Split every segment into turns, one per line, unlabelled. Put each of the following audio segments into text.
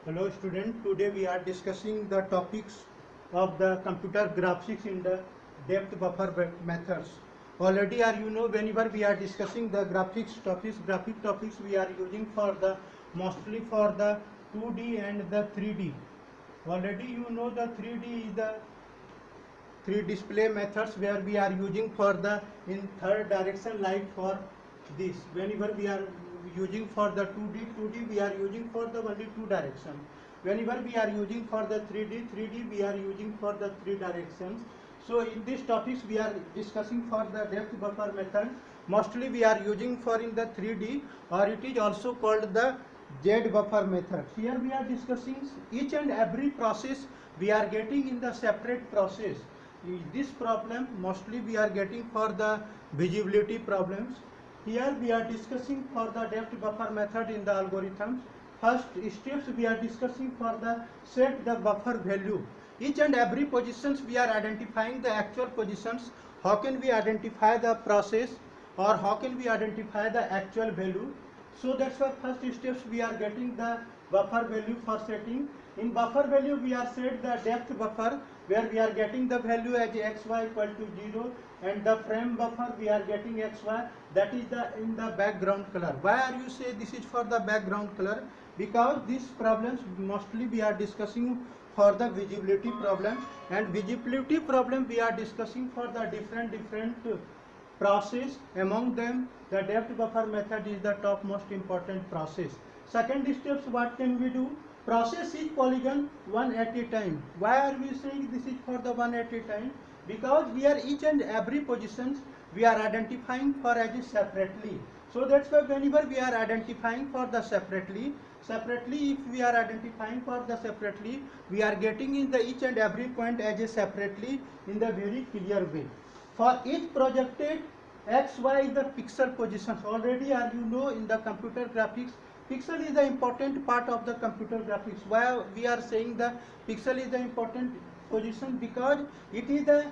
Hello student, today we are discussing the topics of the computer graphics in the depth buffer methods. Already are you know whenever we are discussing the graphic topics we are using for the mostly for the 2D and the 3D. Already you know the 3D is the three display methods where we are using for the in third direction like for this. Whenever we are using for the 2D we are using for the only two direction. Whenever we are using for the 3D we are using for the three directions. So in these topics we are discussing for the depth buffer method. Mostly we are using for in the 3D, or it is also called the Z buffer method. Here we are discussing each and every process we are getting in the separate process. This problem mostly we are getting for the visibility problems. Here we are discussing for the depth buffer method in the algorithms. First steps we are discussing for the set the buffer value. Each and every positions we are identifying the actual positions. How can we identify the process, or how can we identify the actual value? So that's why first steps we are getting the buffer value for setting. In buffer value we are set the depth buffer where we are getting the value as xy equal to 0, and the frame buffer we are getting xy, that is the in the background color. Why are you say this is for the background color? Because these problems mostly we are discussing for the visibility problem, and visibility problem we are discussing for the different process. Among them the depth buffer method is the top most important process. Second steps, what can we do? Process each polygon one at a time. Why are we saying this is for the one at a time? Because we are each and every positions we are identifying for as separately. So that's why whenever we are identifying for the separately if we are identifying for the separately, we are getting in the each and every point as a separately in the very clear way. For each projected xy is the pixel positions. Already are you know in the computer graphics, pixel is the important part of the computer graphics. Why we are saying the pixel is the important position? Because it is the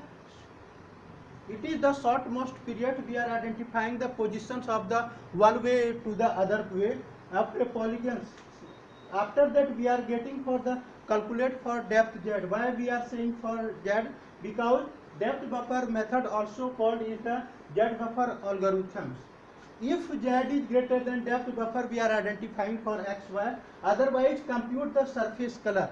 shortmost period we are identifying the positions of the one way to the other way after polygons. After that we are getting for the calculate for depth z. Why we are saying for z? Because depth buffer method also called is the z buffer algorithms. If z is greater than depth buffer we are identifying for xy, otherwise compute the surface color.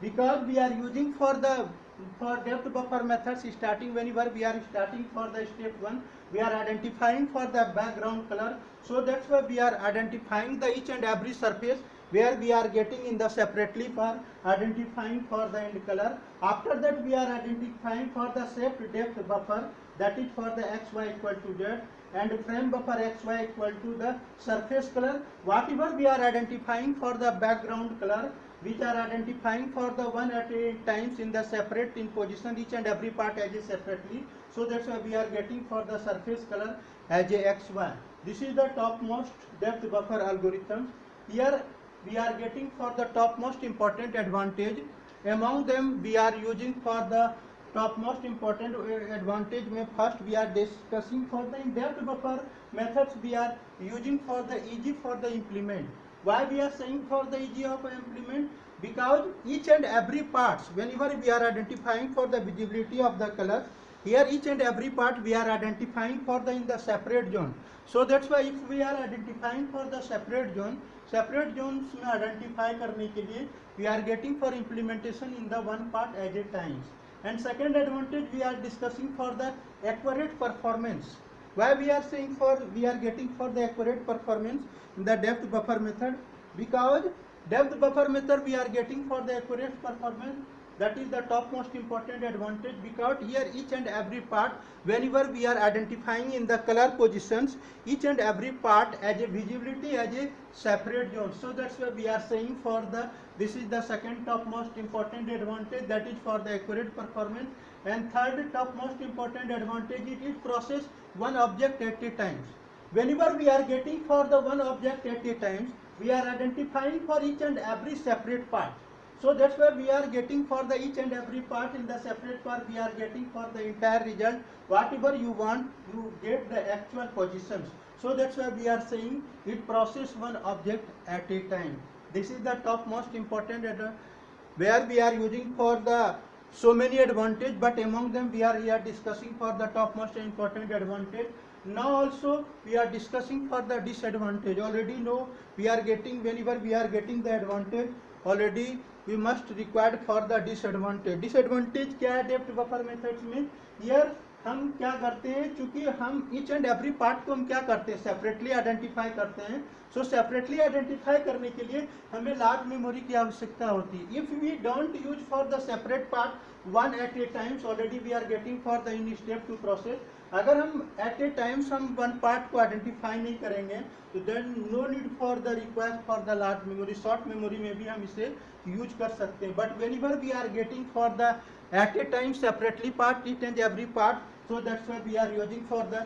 Because we are using for depth buffer methods starting whenever we are starting for the step 1 we are identifying for the background color. So that's why we are identifying the each and every surface where we are getting in the separately for identifying for the end color. After that we are identifying for the shape depth buffer, that is for the xy equal to z, and frame buffer xy equal to the surface color. Whatever we are identifying for the background color, which are identifying for the one at a times in the separate in position each and every part as a separately. So that's why we are getting for the surface color as a xy. This is the topmost depth buffer algorithm. Here we are getting for the topmost important advantage. Among them we are using for the topmost important advantage. First we are discussing for the in-depth buffer methods we are using for the easy for the implement. Why we are saying for the easy of implement? Because each and every parts whenever we are identifying for the visibility of the color, here each and every part we are identifying for the in the separate zone. So that's why if we are identifying for the separate zones में identify करने के लिए we are getting for implementation in the one part at a times. And second advantage we are discussing for the accurate performance. Why we are saying for we are getting for the accurate performance in the depth buffer method? Because depth buffer method we are getting for the accurate performance, that is the topmost important advantage. Because here each and every part whenever we are identifying in the color positions, each and every part as a visibility as a separate zone. So that's why we are saying for the this is the second topmost important advantage, that is for the accurate performance. And third topmost important advantage, it is process one object at a time. Whenever we are getting for the one object at a time, we are identifying for each and every separate part. So that's why we are getting for the each and every part in the separate part we are getting for the entire result. Whatever you want, you get the actual positions. So that's why we are saying it process one object at a time. This is the top most important where we are using for the so many advantage, but among them we are here discussing for the top most important advantage. Now also we are discussing for the disadvantage. Already know we are getting, whenever we are getting the advantage, already we must required for the disadvantage. Disadvantage क्या है depth buffer methods में? Here हम क्या करते हैं, चूंकि हम each and every part को हम क्या करते हैं, सेपरेटली आइडेंटिफाई करते हैं. सो सेपरेटली आइडेंटिफाई करने के लिए हमें लार्ज मेमोरी की आवश्यकता होती है. If we don't use for the separate part one at a times, already we are getting for the in step to process. अगर हम एट ए टाइम्स हम वन पार्ट को आइडेंटिफाई नहीं करेंगे तो then no need for the request for the large memory. Short memory में भी हम इसे यूज कर सकते हैं. But whenever we are getting for the at a time separately part each and every part, so that's why we are using for the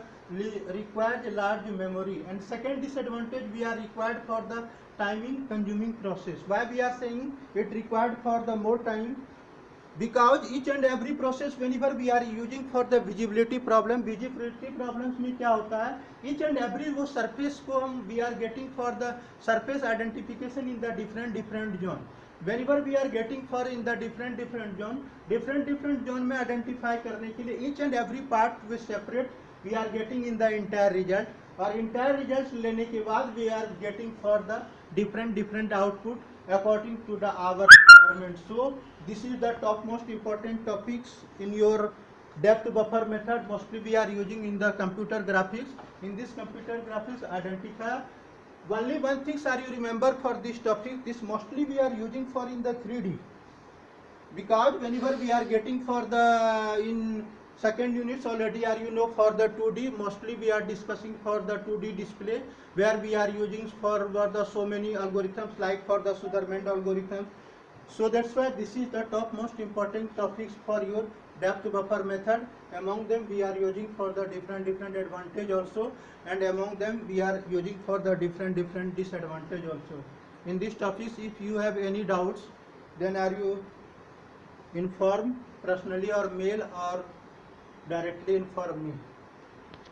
required large memory. And second disadvantage, we are required for the timing consuming process. Why we are saying it required for the more time? Because each and every process whenever we are using for the visibility problem, visibility problems में क्या होता है, each and every वो surface को हम we are getting for the surface identification in the different zone. Whenever we are getting for in the different zone में identify करने के लिए each and every part we separate, we are getting in the entire result. और entire results लेने के बाद we are getting for the different output according to the our requirement. So this is the top most important topics in your depth buffer method. Mostly we are using in the computer graphics. In this computer graphics identify only one things are you remember for this topic. This mostly we are using for in the 3D, because whenever we are getting for the in second units already are you know for the 2D, mostly we are discussing for the 2D display, where we are using for the so many algorithms like for the Suderman algorithm. So that's why this is the top most important topics for your depth buffer method. Among them we are using for the different advantage also, and among them we are using for the different disadvantage also. In these topics, if you have any doubts, then are you inform personally or mail or directly inform me.